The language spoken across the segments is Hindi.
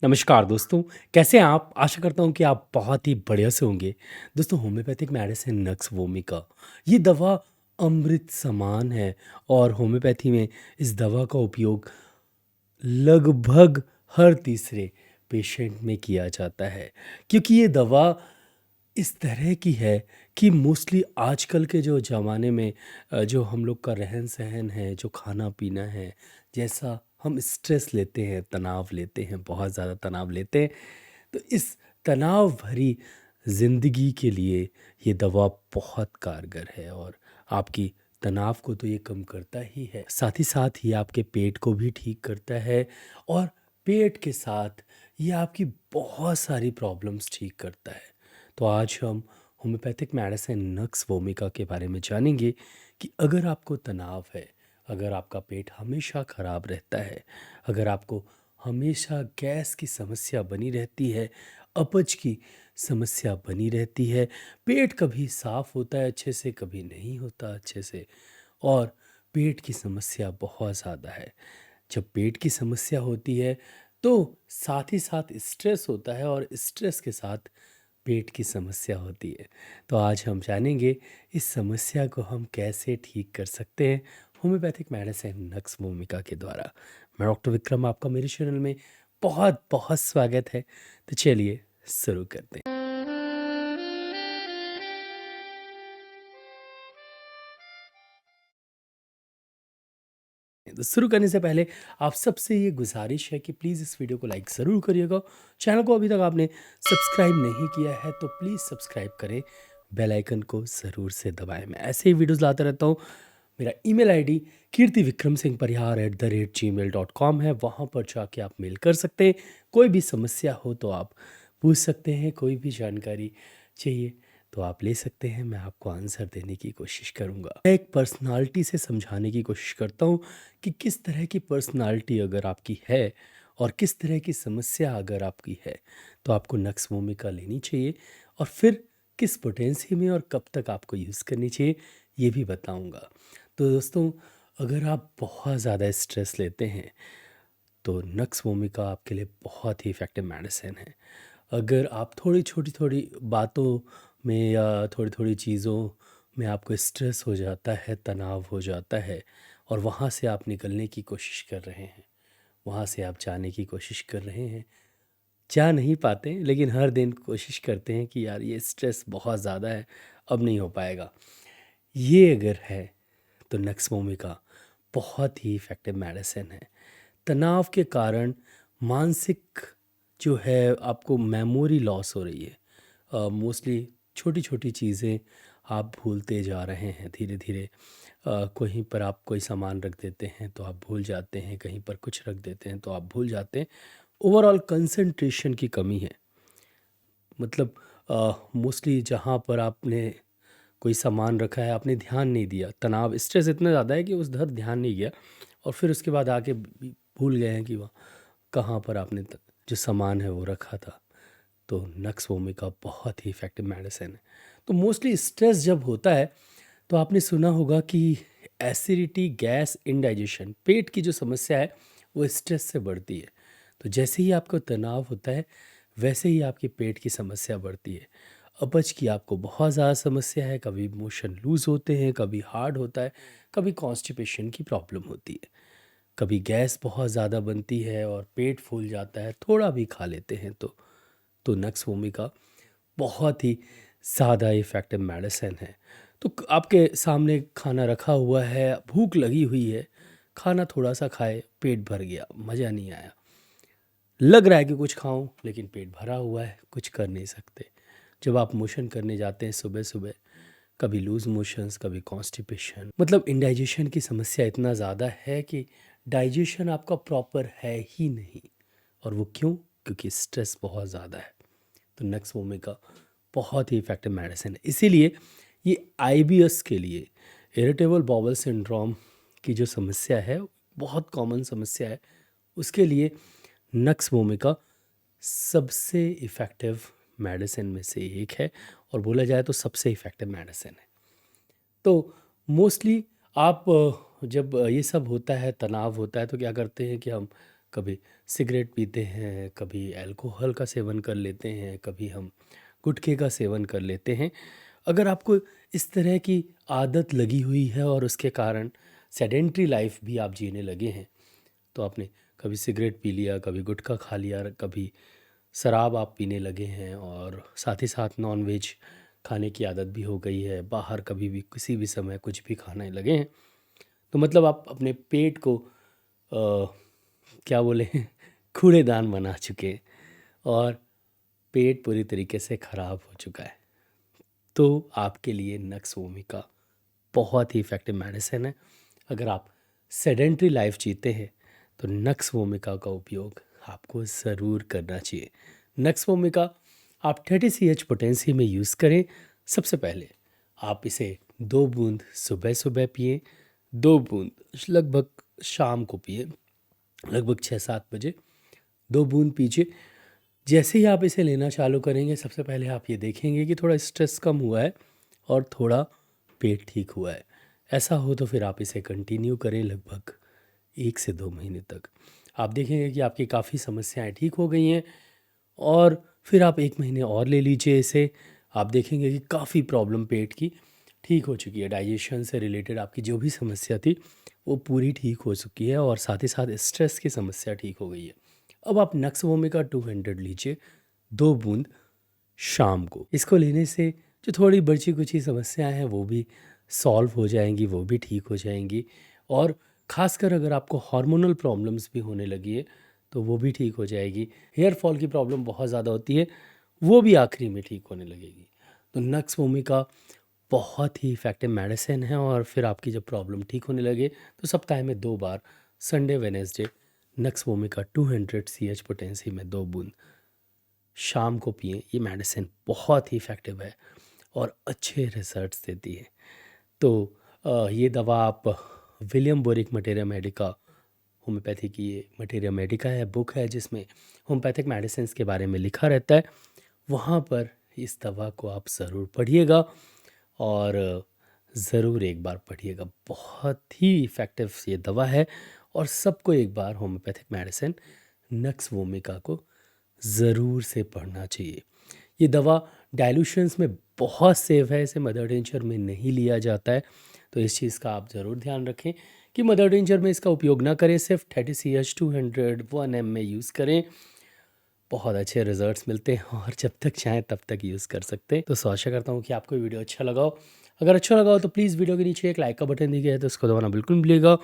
नमस्कार दोस्तों, कैसे हैं आप? आशा करता हूँ कि आप बहुत ही बढ़िया से होंगे। दोस्तों होम्योपैथिक मेडिसिन नक्स वोमिका, ये दवा अमृत समान है और होम्योपैथी में इस दवा का उपयोग लगभग हर तीसरे पेशेंट में किया जाता है। क्योंकि ये दवा इस तरह की है कि मोस्टली आजकल के जो ज़माने में जो हम लोग का रहन-सहन है, जो खाना-पीना है, जैसा हम स्ट्रेस लेते हैं, तनाव लेते हैं, बहुत ज़्यादा तनाव लेते हैं, तो इस तनाव भरी ज़िंदगी के लिए ये दवा बहुत कारगर है और आपकी तनाव को तो ये कम करता ही है, साथ ही साथ ये आपके पेट को भी ठीक करता है और पेट के साथ ये आपकी बहुत सारी प्रॉब्लम्स ठीक करता है। तो आज हम होम्योपैथिक मेडिसिन नक्स वोमिका के बारे में जानेंगे कि अगर आपको तनाव है, अगर आपका पेट हमेशा खराब रहता है, अगर आपको हमेशा गैस की समस्या बनी रहती है, अपच की समस्या बनी रहती है, पेट कभी साफ होता है अच्छे से, कभी नहीं होता अच्छे से और पेट की समस्या बहुत ज़्यादा है। जब पेट की समस्या होती है तो साथ ही साथ स्ट्रेस होता है और स्ट्रेस के साथ पेट की समस्या होती है। तो आज हम जानेंगे इस समस्या को हम कैसे ठीक कर सकते हैं होम्योपैथिक मेडिसिन नक्स भूमिका के द्वारा। मैं डॉक्टर विक्रम, आपका मेरे चैनल में बहुत बहुत स्वागत है। तो चलिए शुरू करते हैं। तो शुरू करने से पहले आप सबसे ये गुजारिश है कि प्लीज़ इस वीडियो को लाइक ज़रूर करिएगा। चैनल को अभी तक आपने सब्सक्राइब नहीं किया है तो प्लीज़ सब्सक्राइब करें, बेल आइकन को ज़रूर से दबाएं। मैं ऐसे ही वीडियोस लाता रहता हूँ। मेरा ईमेल आईडी कीर्ति विक्रम सिंह परिहार @gmail.com है, वहाँ पर जाके आप मेल कर सकते हैं। कोई भी समस्या हो तो आप पूछ सकते हैं, कोई भी जानकारी चाहिए तो आप ले सकते हैं, मैं आपको आंसर देने की कोशिश करूँगा। मैं एक पर्सनालिटी से समझाने की कोशिश करता हूँ कि किस तरह की पर्सनालिटी अगर आपकी है और किस तरह की समस्या अगर आपकी है, तो आपको नक्स भूमिका लेनी चाहिए और फिर किस पोटेंसी में और कब तक आपको यूज़ करनी चाहिए, ये भी बताऊँगा। तो दोस्तों, अगर आप बहुत ज़्यादा स्ट्रेस लेते हैं, तो नक्स भूमिका आपके लिए बहुत ही इफ़ेक्टिव मेडिसिन है। अगर आप थोड़ी छोटी-छोटी बातों में या थोड़ी-थोड़ी चीज़ों में आपको स्ट्रेस हो जाता है, तनाव हो जाता है और वहाँ से आप निकलने की कोशिश कर रहे हैं, वहाँ से आप जाने की कोशिश कर रहे हैं, जा नहीं पाते लेकिन हर दिन कोशिश करते हैं कि यार ये स्ट्रेस बहुत ज़्यादा है, अब नहीं हो पाएगा। ये अगर है तो नक्स भूमिका बहुत ही इफ़ेक्टिव मेडिसिन है। तनाव के कारण मानसिक जो है आपको मेमोरी लॉस हो रही है। मोस्टली छोटी-छोटी चीज़ें आप भूलते जा रहे हैं धीरे-धीरे। कहीं पर आप कोई सामान रख देते हैं तो आप भूल जाते हैं, कहीं पर कुछ रख देते हैं तो आप भूल जाते हैं। ओवरऑल कंसंट्रेशन की कमी है। मतलब मोस्टली जहाँ पर आपने कोई सामान रखा है, आपने ध्यान नहीं दिया, तनाव स्ट्रेस इतना ज़्यादा है कि उस उधर ध्यान नहीं गया और फिर उसके बाद आके भूल गए हैं कि वह कहाँ पर आपने जो सामान है वो रखा था। तो नक्स भूमिका बहुत ही इफ़ेक्टिव मेडिसिन है। तो मोस्टली स्ट्रेस जब होता है तो आपने सुना होगा कि एसिडिटी, गैस, इंडाइजेशन, पेट की जो समस्या है वो स्ट्रेस से बढ़ती है। तो जैसे ही आपको तनाव होता है वैसे ही आपके पेट की समस्या बढ़ती है। अपच की आपको बहुत ज़्यादा समस्या है, कभी मोशन लूज़ होते हैं, कभी हार्ड होता है, कभी कॉन्स्टिपेशन की प्रॉब्लम होती है, कभी गैस बहुत ज़्यादा बनती है और पेट फूल जाता है, थोड़ा भी खा लेते हैं तो नक्स भूमिका बहुत ही ज़्यादा इफ़ेक्टिव मेडिसिन है। तो आपके सामने खाना रखा हुआ है, भूख लगी हुई है, खाना थोड़ा-सा खाए, पेट भर गया, मज़ा नहीं आया। लग रहा है कि कुछ खाऊँ, लेकिन पेट भरा हुआ है, कुछ कर नहीं सकते। जब आप मोशन करने जाते हैं सुबह-सुबह, कभी लूज़ मोशंस, कभी कॉन्स्टिपेशन, मतलब इंडाइजेशन की समस्या इतना ज़्यादा है कि डाइजेशन आपका प्रॉपर है ही नहीं। और वो क्यों? क्योंकि स्ट्रेस बहुत ज़्यादा है। तो नक्स भूमिका बहुत ही इफ़ेक्टिव मेडिसिन है। इसीलिए ये आईबीएस के लिए, इरिटेबल बाउल सिंड्रोम की जो समस्या है, बहुत कॉमन समस्या है, उसके लिए नक्स भूमिका सबसे इफ़ेक्टिव मेडिसिन में से एक है और बोला जाए तो सबसे इफ़ेक्टिव मेडिसिन है। तो मोस्टली आप जब ये सब होता है, तनाव होता है, तो क्या करते हैं कि हम कभी सिगरेट पीते हैं, कभी अल्कोहल का सेवन कर लेते हैं, कभी हम गुटखे का सेवन कर लेते हैं। अगर आपको इस तरह की आदत लगी हुई है और उसके कारण सेडेंट्री लाइफ भी आप जीने लगे हैं, तो आपने कभी सिगरेट पी लिया, कभी गुटखा खा लिया, कभी शराब आप पीने लगे हैं और साथ ही साथ नॉन वेज खाने की आदत भी हो गई है, बाहर कभी भी किसी भी समय कुछ भी खाने लगे हैं, तो मतलब आप अपने पेट को क्या बोले कूड़ेदान बना चुके हैं और पेट पूरी तरीके से ख़राब हो चुका है। तो आपके लिए नक्स वोमिका बहुत ही इफ़ेक्टिव मेडिसिन है। अगर आप सेडेंट्री लाइफ जीते हैं तो नक्स वोमिका का उपयोग आपको ज़रूर करना चाहिए। नक्स वोमिका आप 30 CH पोटेंसी में यूज़ करें। सबसे पहले आप इसे 2 बूंद सुबह सुबह पिए, 2 बूंद लगभग शाम को पिए, लगभग 6-7 बजे 2 बूंद पीजिए। जैसे ही आप इसे लेना चालू करेंगे, सबसे पहले आप ये देखेंगे कि थोड़ा स्ट्रेस कम हुआ है और थोड़ा पेट ठीक हुआ है। ऐसा हो तो फिर आप इसे कंटिन्यू करें लगभग 1 से 2 महीने तक। आप देखेंगे कि आपकी काफ़ी समस्याएं ठीक हो गई हैं और फिर आप 1 महीने और ले लीजिए इसे। आप देखेंगे कि काफ़ी प्रॉब्लम पेट की ठीक हो चुकी है। डाइजेशन से रिलेटेड आपकी जो भी समस्या थी वो पूरी ठीक हो चुकी है और साथ ही साथ स्ट्रेस की समस्या ठीक हो गई है। अब आप नक्स वोमिका 200 लीजिए, 2 बूंद शाम को। इसको लेने से जो थोड़ी बची कुची समस्याएं हैं वो भी सॉल्व हो जाएंगी, वो भी ठीक हो जाएंगी। और ख़ासकर अगर आपको हार्मोनल प्रॉब्लम्स भी होने लगी है तो वो भी ठीक हो जाएगी। हेयर फॉल की प्रॉब्लम बहुत ज़्यादा होती है, वो भी आखिरी में ठीक होने लगेगी। तो नक्स वोमिका बहुत ही इफ़ेक्टिव मेडिसिन है और फिर आपकी जब प्रॉब्लम ठीक होने लगे तो सप्ताह में 2 बार, Sunday Wednesday, nux vomica 200 CH potency में 2 बूंद शाम को पिएं। ये मेडिसिन बहुत ही इफ़ेक्टिव है और अच्छे रिजल्ट्स देती है। तो ये दवा आप William boric materia Medica homeopathy की, ये मटेरिया मेडिका है, बुक है जिसमें होम्योपैथिक मेडिसिन्स के बारे में लिखा रहता है। वहाँ पर इस दवा को आप ज़रूर पढ़िएगा और ज़रूर एक बार पढ़िएगा। बहुत ही इफ़ेक्टिव ये दवा है और सबको एक बार होम्योपैथिक मेडिसिन नक्स वोमिका को ज़रूर से पढ़ना चाहिए। ये दवा डाइल्यूशंस में बहुत सेफ है, इसे मदर टिंचर में नहीं लिया जाता है, तो इस चीज़ का आप ज़रूर ध्यान रखें कि मदर टिंचर में इसका उपयोग ना करें, सिर्फ 30 CH 200 1 ml में यूज़ करें। बहुत अच्छे रिजल्ट्स मिलते हैं और जब तक चाहें तब तक यूज़ कर सकते हैं। तो आशा करता हूँ कि आपको ये वीडियो अच्छा लगा हो। अगर अच्छा लगा हो तो प्लीज़ वीडियो के नीचे एक लाइक का बटन दिया गया है तो उसको दबाना बिल्कुल नहीं भूलिएगा।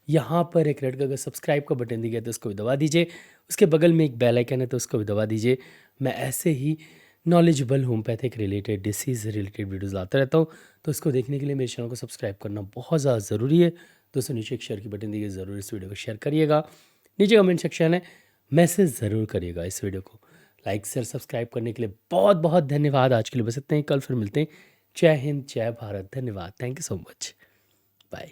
यहाँ पर एक रेड कलर का सब्सक्राइब का बटन दिया गया है तो उसको भी दबा दीजिए। उसके बगल में एक बेल आइकन है तो उसको भी दबा दीजिए। मैं ऐसे ही knowledgeable homeopathic related, disease related videos लाता रहता हूँ, तो इसको देखने के लिए मेरे चैनल को सब्सक्राइब करना बहुत ज़्यादा ज़रूरी है। दोस्तों नीचे एक शेयर की बटन दीजिए, ज़रूर इस वीडियो को शेयर करिएगा। नीचे कमेंट सेक्शन है, मैसेज ज़रूर करिएगा। इस वीडियो को लाइक शेयर सब्सक्राइब करने के लिए बहुत बहुत धन्यवाद। आज के लिए बस इतना ही, कल फिर मिलते हैं। जय हिंद, जय भारत, धन्यवाद, thank you so much, bye.